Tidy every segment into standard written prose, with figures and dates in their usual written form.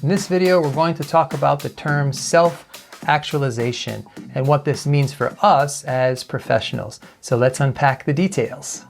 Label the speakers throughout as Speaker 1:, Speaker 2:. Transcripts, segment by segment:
Speaker 1: In this video, we're going to talk about the term self-actualization and what this means for us as professionals. So let's unpack the details.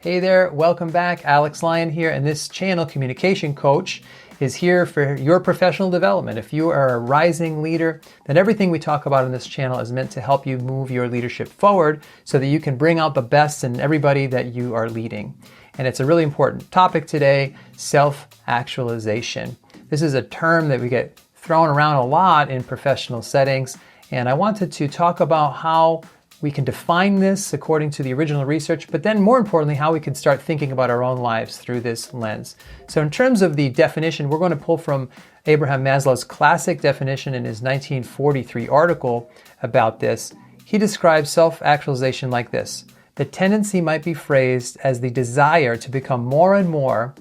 Speaker 1: Hey there, welcome back. Alex Lyon here, and this channel, Communication Coach, is here for your professional development. If you are a rising leader, then everything we talk about in this channel is meant to help you move your leadership forward so that you can bring out the best in everybody that you are leading. And it's a really important topic today, self-actualization. This is a term that we get thrown around a lot in professional settings, and I wanted to talk about how we can define this according to the original research, but then more importantly, how we can start thinking about our own lives through this lens. So in terms of the definition, we're going to pull from Abraham Maslow's classic definition in his 1943 article about this. He describes self-actualization like this: the tendency might be phrased as the desire to become more and more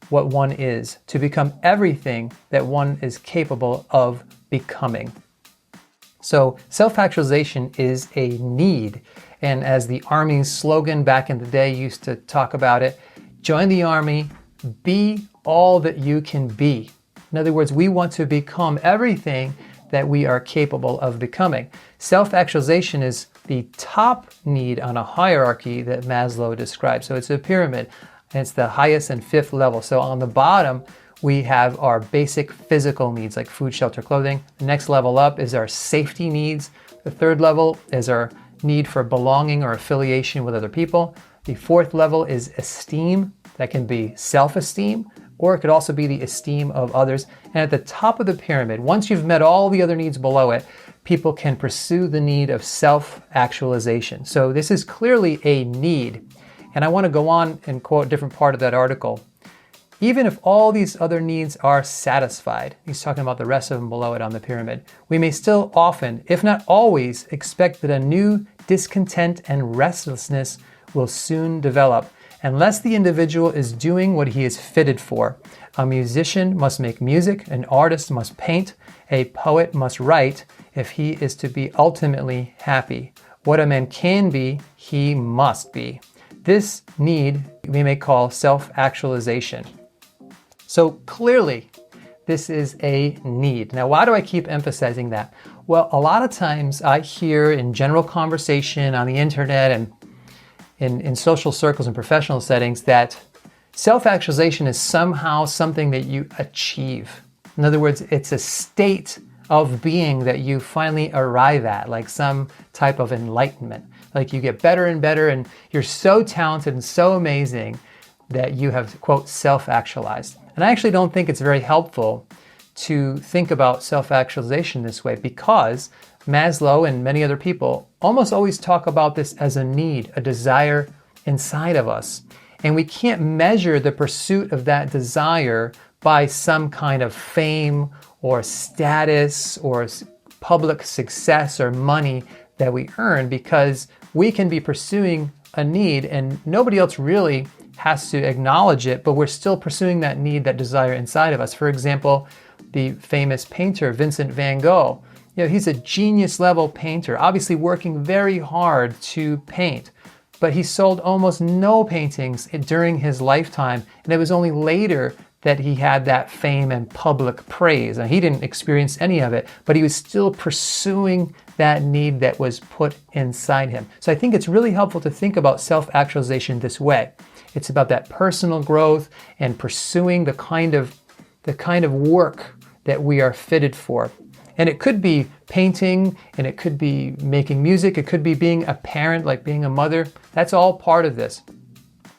Speaker 1: what one is, to become everything that one is capable of becoming. So self-actualization is a need. And as the Army's slogan back in the day used to talk about it, join the Army, be all that you can be. In other words, we want to become everything that we are capable of becoming. Self-actualization is the top need on a hierarchy that Maslow describes. So it's a pyramid, and it's the highest and fifth level. So on the bottom, we have our basic physical needs like food, shelter, clothing. The next level up is our safety needs. The third level is our need for belonging or affiliation with other people. The fourth level is esteem. That can be self-esteem, or it could also be the esteem of others. And at the top of the pyramid, once you've met all the other needs below it, people can pursue the need of self-actualization. So this is clearly a need. And I want to go on and quote a different part of that article. Even if all these other needs are satisfied, he's talking about the rest of them below it on the pyramid, we may still often, if not always, expect that a new discontent and restlessness will soon develop, unless the individual is doing what he is fitted for. A musician must make music, an artist must paint, a poet must write, if he is to be ultimately happy. What a man can be, he must be. This need we may call self-actualization. So clearly, this is a need. Now, why do I keep emphasizing that? Well, a lot of times I hear in general conversation on the internet and in social circles and professional settings that self-actualization is somehow something that you achieve. In other words, it's a state of being that you finally arrive at, like some type of enlightenment. Like you get better and better and you're so talented and so amazing that you have, quote, self-actualized. And I actually don't think it's very helpful to think about self-actualization this way, because Maslow and many other people almost always talk about this as a need, a desire inside of us. And we can't measure the pursuit of that desire by some kind of fame or status or public success or money that we earn, because we can be pursuing a need and nobody else really has to acknowledge it, but we're still pursuing that need, that desire inside of us. For example, the famous painter Vincent van Gogh. He's a genius level painter, obviously working very hard to paint, but he sold almost no paintings during his lifetime, and it was only later that he had that fame and public praise. And he didn't experience any of it, but he was still pursuing that need that was put inside him. So I think it's really helpful to think about self-actualization this way. It's about that personal growth and pursuing the kind of work that we are fitted for. And it could be painting, and it could be making music, it could be being a parent, like being a mother. That's all part of this.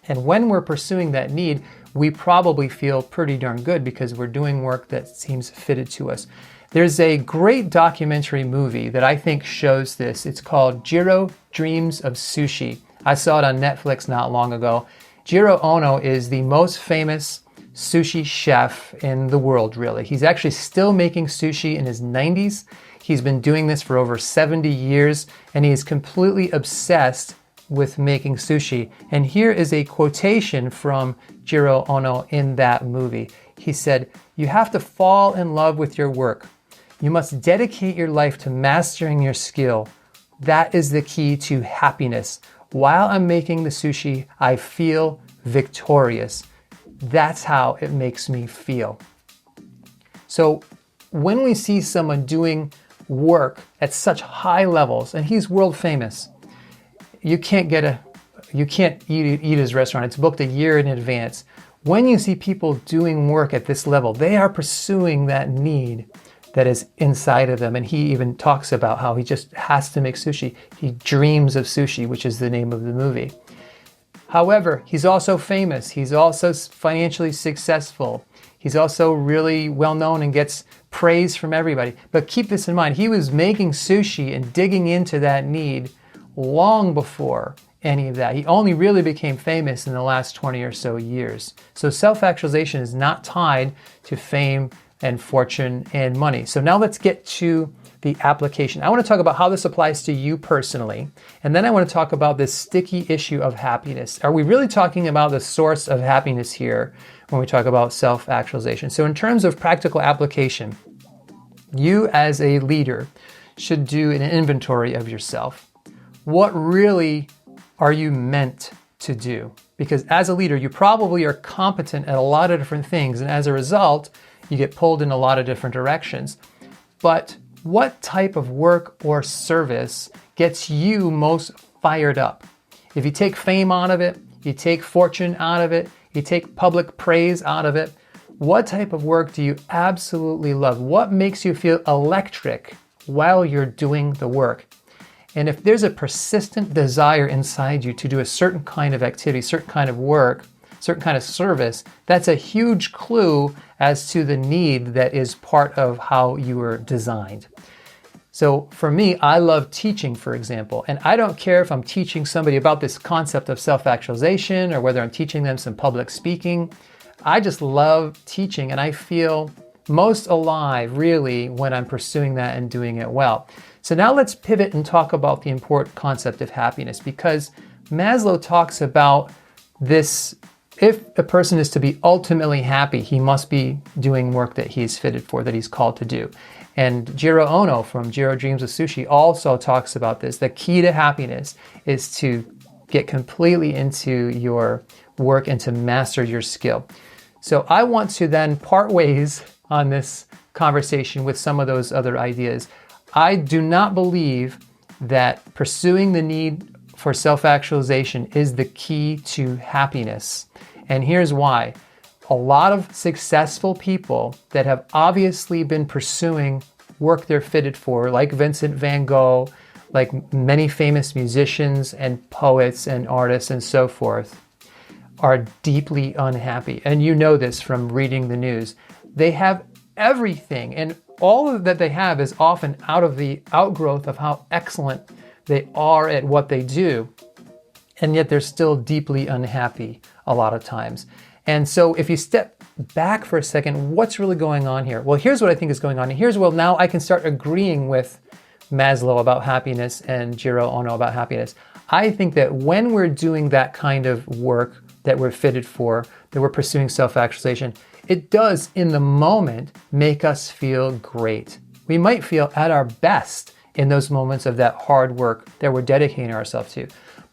Speaker 1: And when we're pursuing that need, we probably feel pretty darn good because we're doing work that seems fitted to us. There's a great documentary movie that I think shows this. It's called Jiro Dreams of Sushi. I saw it on Netflix not long ago. Jiro Ono is the most famous sushi chef in the world, really. He's actually still making sushi in his 90s. He's been doing this for over 70 years, and he is completely obsessed with making sushi. And here is a quotation from Jiro Ono in that movie. He said, "You have to fall in love with your work. You must dedicate your life to mastering your skill. That is the key to happiness. While I'm making the sushi, I feel victorious. That's how it makes me feel. So when we see someone doing work at such high levels, and he's world famous, you can't eat his restaurant. It's booked a year in advance. When you see people doing work at this level, they are pursuing that need that is inside of them. And he even talks about how he just has to make sushi. He dreams of sushi, which is the name of the movie. However, he's also famous. He's also financially successful. He's also really well known and gets praise from everybody. But keep this in mind, he was making sushi and digging into that need long before any of that. He only really became famous in the last 20 or so years. So self-actualization is not tied to fame and fortune and money. So now let's get to the application. I want to talk about how this applies to you personally. And then I want to talk about this sticky issue of happiness. Are we really talking about the source of happiness here when we talk about self-actualization? So in terms of practical application, you as a leader should do an inventory of yourself. What really are you meant to do? Because as a leader, you probably are competent at a lot of different things. And as a result, you get pulled in a lot of different directions. But what type of work or service gets you most fired up? If you take fame out of it, you take fortune out of it, you take public praise out of it, what type of work do you absolutely love? What makes you feel electric while you're doing the work? And if there's a persistent desire inside you to do a certain kind of activity, certain kind of work, certain kind of service, that's a huge clue as to the need that is part of how you were designed. So for me, I love teaching, for example, and I don't care if I'm teaching somebody about this concept of self-actualization or whether I'm teaching them some public speaking. I just love teaching, and I feel most alive really when I'm pursuing that and doing it well. So now let's pivot and talk about the important concept of happiness, because Maslow talks about this. If a person is to be ultimately happy, he must be doing work that he is fitted for, that he's called to do. And Jiro Ono from Jiro Dreams of Sushi also talks about this. The key to happiness is to get completely into your work and to master your skill. So I want to then part ways on this conversation with some of those other ideas. I do not believe that pursuing the need for self-actualization is the key to happiness. And here's why. A lot of successful people that have obviously been pursuing work they're fitted for, like Vincent van Gogh, like many famous musicians and poets and artists and so forth, are deeply unhappy. And you know this from reading the news. They have everything, and all that they have is often out of the outgrowth of how excellent they are at what they do. And yet they're still deeply unhappy a lot of times. And so if you step back for a second, what's really going on here? Well, here's what I think is going on. And here's, well, now I can start agreeing with Maslow about happiness and Jiro Ono about happiness. I think that when we're doing that kind of work that we're fitted for, that we're pursuing self-actualization, it does in the moment make us feel great. We might feel at our best in those moments of that hard work that we're dedicating ourselves to.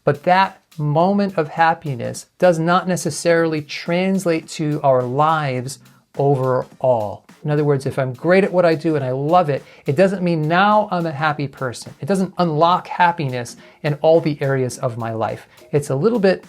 Speaker 1: But that moment of happiness does not necessarily translate to our lives overall. In other words, if I'm great at what I do and I love it, it doesn't mean now I'm a happy person. It doesn't unlock happiness in all the areas of my life. It's a little bit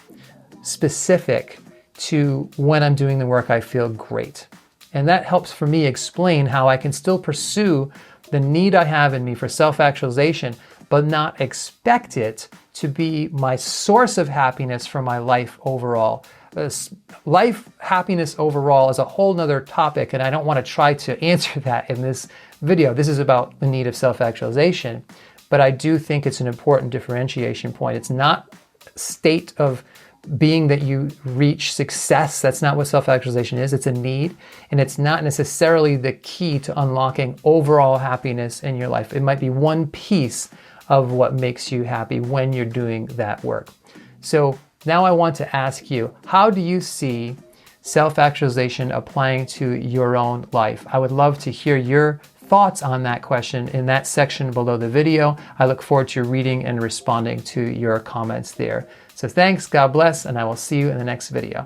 Speaker 1: specific to when I'm doing the work, I feel great. And that helps for me explain how I can still pursue the need I have in me for self-actualization, but not expect it to be my source of happiness for my life overall. Life happiness overall is a whole nother topic, and I don't want to try to answer that in this video. This is about the need of self-actualization, but I do think it's an important differentiation point. It's not a state of being that you reach success. That's not what self-actualization is. It's a need, and it's not necessarily the key to unlocking overall happiness in your life. It might be one piece of what makes you happy when you're doing that work. So now I want to ask you, how do you see self-actualization applying to your own life? I would love to hear your thoughts on that question in that section below the video. I look forward to reading and responding to your comments there. So thanks, God bless, and I will see you in the next video.